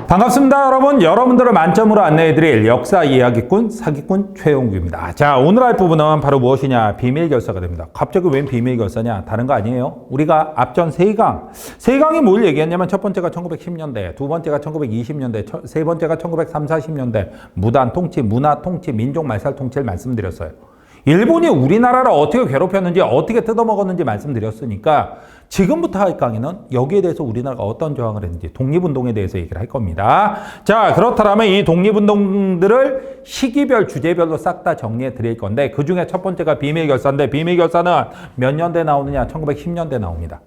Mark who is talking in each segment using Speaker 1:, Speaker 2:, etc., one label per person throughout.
Speaker 1: 반갑습니다, 여러분. 여러분들을 만점으로 안내해드릴 역사 이야기꾼 사기꾼 최용규입니다. 자, 오늘 할 부분은 바로 무엇이냐? 비밀결사가 됩니다. 갑자기 웬 비밀결사냐? 다른 거 아니에요. 우리가 앞전 세강이 뭘 얘기했냐면 첫 번째가 1910년대, 두 번째가 1920년대, 세 번째가 1930, 40년대 무단 통치, 문화 통치, 민족 말살 통치를 말씀드렸어요. 일본이 우리나라를 어떻게 괴롭혔는지, 어떻게 뜯어먹었는지 말씀드렸으니까 지금부터 할 강의는 여기에 대해서 우리나라가 어떤 저항을 했는지, 독립운동에 대해서 얘기를 할 겁니다. 자, 그렇다면 이 독립운동들을 시기별, 주제별로 싹 다 정리해 드릴 건데, 그 중에 첫 번째가 비밀결사인데, 비밀결사는 몇 년대 나오느냐? 1910년대 나옵니다.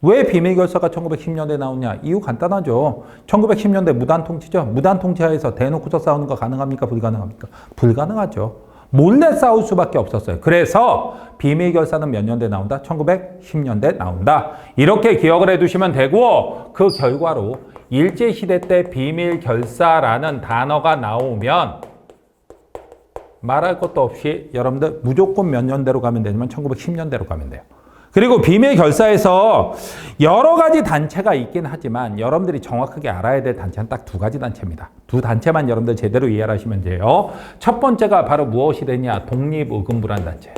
Speaker 1: 왜 비밀결사가 1910년대 나오냐? 이유 간단하죠. 1910년대 무단통치죠. 무단통치하에서 대놓고서 싸우는 거 가능합니까? 불가능합니까? 불가능하죠. 몰래 싸울 수밖에 없었어요. 그래서 비밀결사는 몇 년대 나온다? 1910년대 나온다. 이렇게 기억을 해두시면 되고, 그 결과로 일제시대 때 비밀결사라는 단어가 나오면 말할 것도 없이 여러분들 무조건 몇 년대로 가면 되냐면 1910년대로 가면 돼요. 그리고 비밀결사에서 여러 가지 단체가 있긴 하지만 여러분들이 정확하게 알아야 될 단체는 딱 두 가지 단체입니다. 두 단체만 여러분들 제대로 이해를 하시면 돼요. 첫 번째가 바로 무엇이 되냐? 독립의금부란 단체.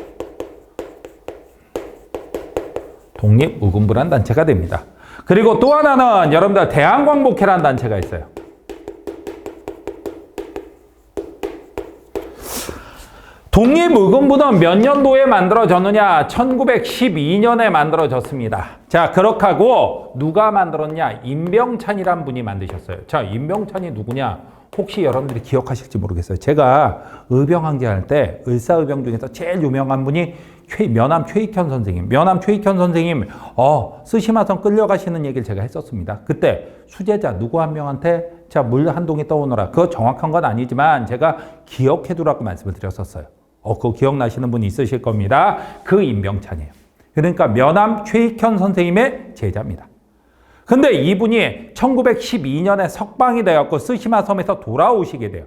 Speaker 1: 독립의금부란 단체가 됩니다. 그리고 또 하나는 여러분들 대한광복회라는 단체가 있어요. 독립의금부는 몇 년도에 만들어졌느냐? 1912년에 만들어졌습니다. 자, 그렇게 하고 누가 만들었냐? 임병찬이란 분이 만드셨어요. 자, 임병찬이 누구냐? 혹시 여러분들이 기억하실지 모르겠어요. 제가 의병항쟁할 때 을사의병 중에서 제일 유명한 분이 면함 최익현 선생님. 면함 최익현 선생님 쓰시마성 끌려가시는 얘기를 제가 했었습니다. 그때 수제자 누구 한 명한테 자, 물 한 동이 떠오너라. 그거 정확한 건 아니지만 제가 기억해두라고 말씀을 드렸었어요. 그거 기억나시는 분이 있으실 겁니다. 그 임병찬이에요. 그러니까 면함 최익현 선생님의 제자입니다. 근데 이분이 1912년에 석방이 되었고 쓰시마 섬에서 돌아오시게 돼요.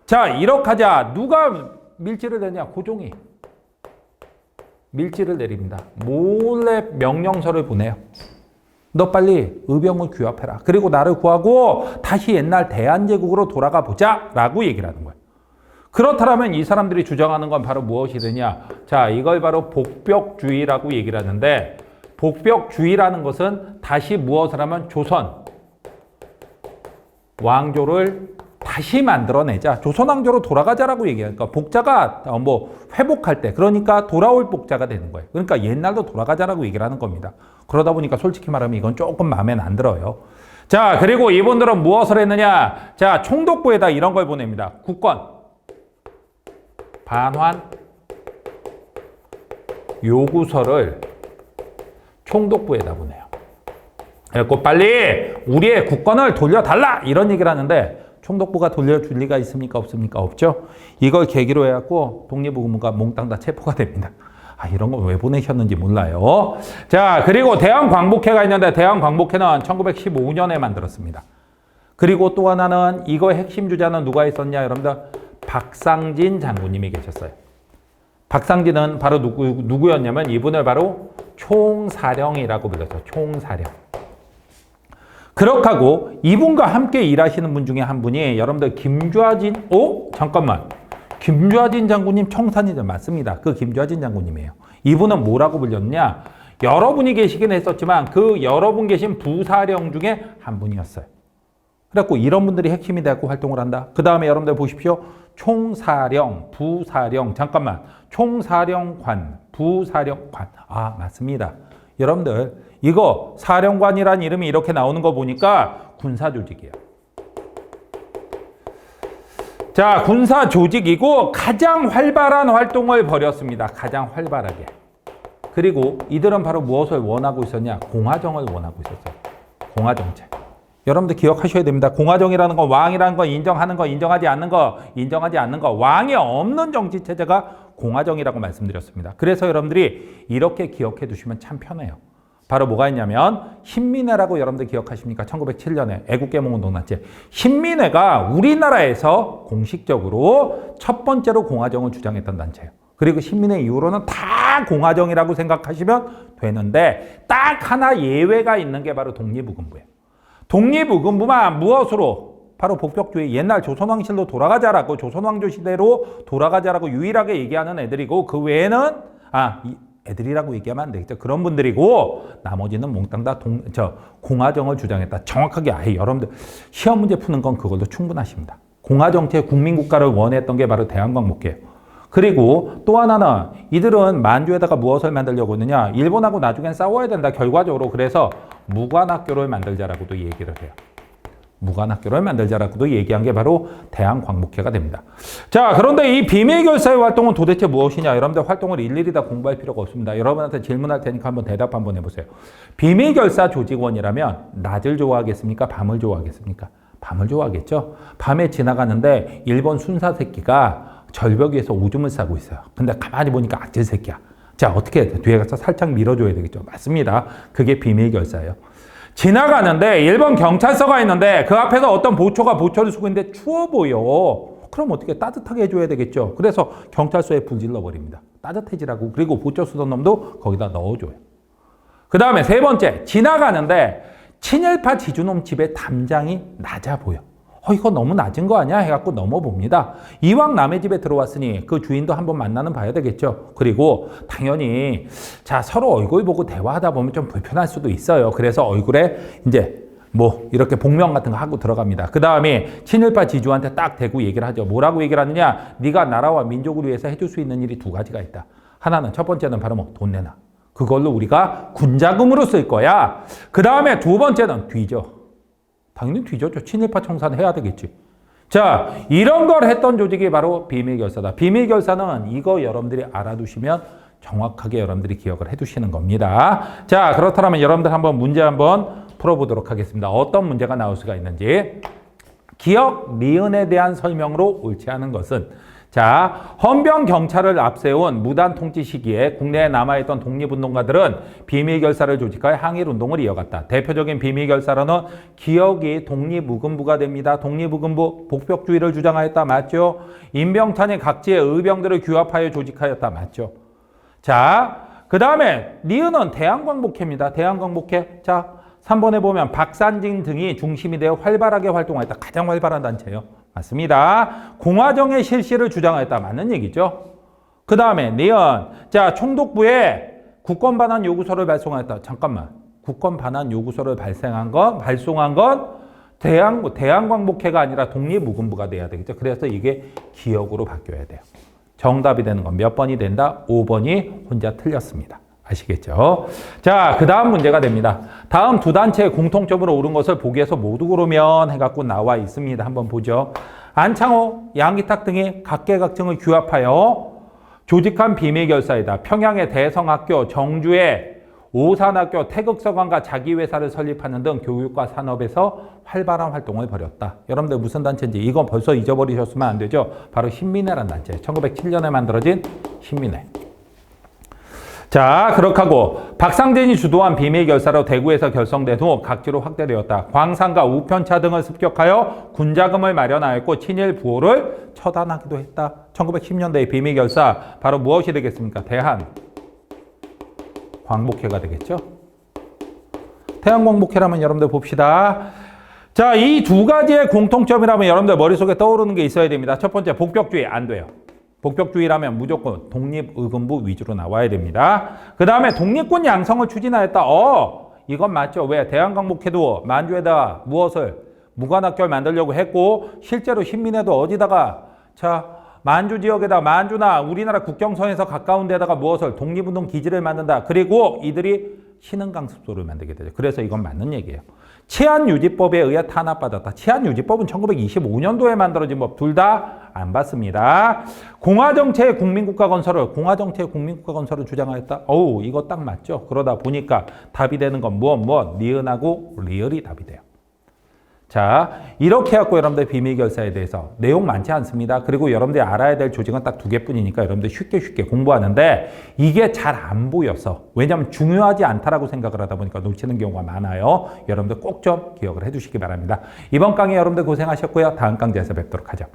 Speaker 1: 자, 이렇게 하자. 누가 밀지를 내냐? 고종이 밀지를 내립니다. 몰래 명령서를 보내요. 너 빨리 의병을 규합해라. 그리고 나를 구하고 다시 옛날 대한제국으로 돌아가 보자 라고 얘기를 하는 거예요. 그렇다면 이 사람들이 주장하는 건 바로 무엇이 되냐? 자, 이걸 바로 복벽주의라고 얘기를 하는데, 복벽주의라는 것은 다시 무엇을 하면 조선 왕조를 다시 만들어내자. 조선 왕조로 돌아가자라고 얘기하니까 복자가 회복할 때, 그러니까 돌아올 복자가 되는 거예요. 그러니까 옛날로 돌아가자라고 얘기를 하는 겁니다. 그러다 보니까 솔직히 말하면 이건 조금 마음에 안 들어요. 자, 그리고 이분들은 무엇을 했느냐? 자, 총독부에다 이런 걸 보냅니다. 국권 반환 요구서를 총독부에다 보내요. 그래서 빨리 우리의 국권을 돌려달라! 이런 얘기를 하는데 총독부가 돌려줄 리가 있습니까? 없습니까? 없죠? 이걸 계기로 해갖고 독립의금부가 몽땅 다 체포가 됩니다. 이런 거 왜 보내셨는지 몰라요. 자, 그리고 대한광복회가 있는데 대한광복회는 1915년에 만들었습니다. 그리고 또 하나는 이거의 핵심 주자는 누가 있었냐? 여러분들 박상진 장군님이 계셨어요. 박상진은 바로 누구였냐면 이분을 바로 총사령이라고 불렀어요. 총사령. 그렇게 하고 이분과 함께 일하시는 분 중에 한 분이 여러분들 김좌진, 김좌진 장군님 청산이죠. 맞습니다. 그 김좌진 장군님이에요. 이분은 뭐라고 불렸냐? 여러분이 계시긴 했었지만 그 여러분 계신 부사령 중에 한 분이었어요. 그래갖고 이런 분들이 핵심이 되고 활동을 한다. 그 다음에 여러분들 보십시오. 총사령, 부사령, 총사령관, 부사령관. 맞습니다. 여러분들 이거 사령관이라는 이름이 이렇게 나오는 거 보니까 군사조직이에요. 자, 군사조직이고 가장 활발한 활동을 벌였습니다. 가장 활발하게. 그리고 이들은 바로 무엇을 원하고 있었냐? 공화정을 원하고 있었어요. 공화정책. 여러분들 기억하셔야 됩니다. 공화정이라는 건 왕이라는 건 인정하는 거, 인정하지 않는 거, 왕이 없는 정치체제가 공화정이라고 말씀드렸습니다. 그래서 여러분들이 이렇게 기억해 두시면 참 편해요. 바로 뭐가 있냐면 신민회라고 여러분들 기억하십니까? 1907년에 애국개몽운동 났지. 신민회가 우리나라에서 공식적으로 첫 번째로 공화정을 주장했던 단체예요. 그리고 신민회 이후로는 다 다 공화정이라고 생각하시면 되는데 딱 하나 예외가 있는 게 바로 독립의금부예요. 독립의금부만 무엇으로? 바로 복벽주의, 옛날 조선왕실로 돌아가자라고, 조선왕조 시대로 돌아가자라고 유일하게 얘기하는 애들이고, 그 외에는 애들이라고 얘기하면 안 되겠죠. 그런 분들이고 나머지는 몽땅 다 공화정을 주장했다. 정확하게 여러분들 시험 문제 푸는 건 그걸로 충분하십니다. 공화정체 국민국가를 원했던 게 바로 대한광복회예요. 그리고 또 하나는 이들은 만주에다가 무엇을 만들려고 하느냐, 일본하고 나중엔 싸워야 된다 결과적으로. 그래서 무관학교를 만들자라고도 얘기를 해요. 무관학교를 만들자라고도 얘기한 게 바로 대한광복회가 됩니다. 자, 그런데 이 비밀결사의 활동은 도대체 무엇이냐? 여러분들 활동을 일일이 다 공부할 필요가 없습니다. 여러분한테 질문할 테니까 한번 대답 한번 해보세요. 비밀결사 조직원이라면 낮을 좋아하겠습니까? 밤을 좋아하겠습니까? 밤을 좋아하겠죠? 밤에 지나가는데 일본 순사 새끼가 절벽 위에서 오줌을 싸고 있어요. 근데 가만히 보니까 악질 새끼야. 자, 어떻게 해야 돼? 뒤에 가서 살짝 밀어줘야 되겠죠? 맞습니다. 그게 비밀결사예요. 지나가는데 일본 경찰서가 있는데 그 앞에서 어떤 보초를 쓰고 있는데 추워 보여. 그럼 어떻게 따뜻하게 해줘야 되겠죠. 그래서 경찰서에 불 질러버립니다. 따뜻해지라고. 그리고 보초 쓰던 놈도 거기다 넣어줘요. 그 다음에 세 번째, 지나가는데 친일파 지주놈 집에 담장이 낮아 보여. 이거 너무 낮은 거 아니야? 해갖고 넘어봅니다. 이왕 남의 집에 들어왔으니 그 주인도 한번 만나는 봐야 되겠죠. 그리고 당연히 서로 얼굴 보고 대화하다 보면 좀 불편할 수도 있어요. 그래서 얼굴에 이제 이렇게 복면 같은 거 하고 들어갑니다. 그 다음에 친일파 지주한테 딱 대고 얘기를 하죠. 뭐라고 얘기를 하느냐? 네가 나라와 민족을 위해서 해줄 수 있는 일이 두 가지가 있다. 하나는, 첫 번째는 바로 돈 내놔. 그걸로 우리가 군자금으로 쓸 거야. 그 다음에 두 번째는 뒤져. 당연히 뒤졌죠. 친일파 청산을 해야 되겠지. 자, 이런 걸 했던 조직이 바로 비밀결사다. 비밀결사는 이거 여러분들이 알아두시면 정확하게 여러분들이 기억을 해두시는 겁니다. 자, 그렇다면 여러분들 한번 문제 한번 풀어보도록 하겠습니다. 어떤 문제가 나올 수가 있는지. 기억, 니은에 대한 설명으로 옳지 않은 것은, 자, 헌병 경찰을 앞세운 무단 통치 시기에 국내에 남아있던 독립운동가들은 비밀결사를 조직하여 항일운동을 이어갔다. 대표적인 비밀결사로는 기억이 독립의금부가 됩니다. 독립의금부, 복벽주의를 주장하였다. 맞죠? 임병찬이 각지의 의병들을 규합하여 조직하였다. 맞죠? 자, 그 다음에 니은은 대한광복회입니다. 대한광복회. 자, 3번에 보면 박산진 등이 중심이 되어 활발하게 활동하였다. 가장 활발한 단체예요. 맞습니다. 공화정의 실시를 주장하였다. 맞는 얘기죠. 그 다음에 니은. 자, 총독부에 국권 반환 요구서를 발송하였다. 잠깐만. 국권 반환 요구서를 발송한 건 대한광복회가 아니라 독립의금부가 돼야 되겠죠. 그래서 이게 기억으로 바뀌어야 돼요. 정답이 되는 건 몇 번이 된다? 5번이 혼자 틀렸습니다. 아시겠죠? 자, 그 다음 문제가 됩니다. 다음 두 단체의 공통점으로 옳은 것을 보기에서 모두 고르면 해갖고 나와 있습니다. 한번 보죠. 안창호, 양기탁 등이 각계각층을 규합하여 조직한 비밀결사이다. 평양의 대성학교, 정주의 오산학교, 태극서관과 자기회사를 설립하는 등 교육과 산업에서 활발한 활동을 벌였다. 여러분들 무슨 단체인지 이건 벌써 잊어버리셨으면 안 되죠. 바로 신민회란 단체. 1907년에 만들어진 신민회. 자, 그렇게 하고 박상진이 주도한 비밀결사로 대구에서 결성된 후 각지로 확대되었다. 광산과 우편차 등을 습격하여 군자금을 마련하였고 친일 부호를 처단하기도 했다. 1910년대의 비밀결사 바로 무엇이 되겠습니까? 대한광복회가 되겠죠. 대한광복회라면 여러분들 봅시다. 자, 이 두 가지의 공통점이라면 여러분들 머릿속에 떠오르는 게 있어야 됩니다. 첫 번째, 복벽주의 안 돼요. 복벽주의라면 무조건 독립의금부 위주로 나와야 됩니다. 그 다음에 독립군 양성을 추진하였다. 이건 맞죠. 왜? 대한광복회도 만주에다 무엇을? 무관학교를 만들려고 했고 실제로 신민회도 어디다가? 자, 만주 지역에다 만주나 우리나라 국경선에서 가까운 데다가 무엇을? 독립운동 기지를 만든다. 그리고 이들이 신흥강습소를 만들게 되죠. 그래서 이건 맞는 얘기예요. 치안유지법에 의해 탄압받았다. 치안유지법은 1925년도에 만들어진 법. 둘 다 안 받습니다. 공화정체의 국민국가 건설을 주장하였다. 이거 딱 맞죠? 그러다 보니까 답이 되는 건 무엇? 니은하고 리을이 답이 돼요. 자, 이렇게 해갖고 여러분들 비밀결사에 대해서 내용 많지 않습니다. 그리고 여러분들이 알아야 될 조직은 딱 두 개뿐이니까 여러분들 쉽게 공부하는데 이게 잘 안 보여서, 왜냐하면 중요하지 않다라고 생각을 하다 보니까 놓치는 경우가 많아요. 여러분들 꼭 좀 기억을 해두시기 바랍니다. 이번 강의 여러분들 고생하셨고요. 다음 강좌에서 뵙도록 하죠.